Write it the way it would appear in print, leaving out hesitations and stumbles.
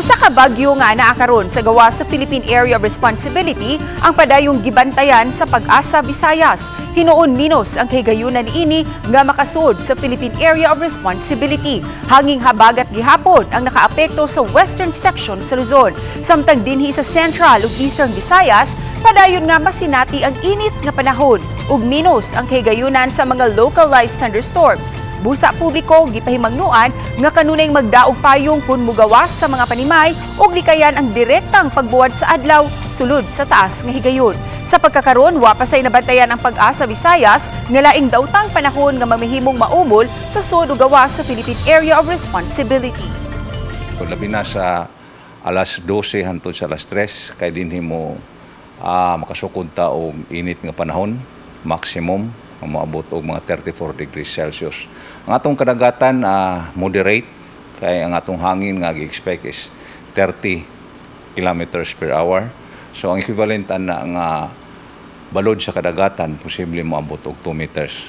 Usa ka bagyo nga naa karon sa gawa sa Philippine Area of Responsibility ang padayong gibantayan sa Pag-asa, Visayas. Hinuon minos ang kahigayunan niini nga makasud sa Philippine Area of Responsibility. Hanging habagat gihapon ang nakaapekto sa western section sa Luzon. Samtang dinhi sa Central ug Eastern Visayas, padayon nga masinati ang init nga panahon ug minos ang kahigayunan sa mga localized thunderstorms. Busa publiko gipahimangnuan nga kanunay magdaog payong kun mugawas sa mga panimay ug likayan ang direktang pagbuwad sa adlaw sulod sa taas nga higayon. Sa pagkakaron, wa pa say nabantayan ang Pag-asa Visayas nga laing daotang panahon nga mamihimong maumol sa sud ug gawas sa Philippine Area of Responsibility. Labi na sa alas 12 hangtod sa alas 3 kay dinhi mo makasukod ta og init nga panahon, maximum maabot og mga 34 degrees Celsius. Ang atong kadagatan moderate kay ang atong hangin nga gi-expect is 30 kilometers per hour. So ang equivalent na nga balod sa kadagatan posible moabot og 2 meters.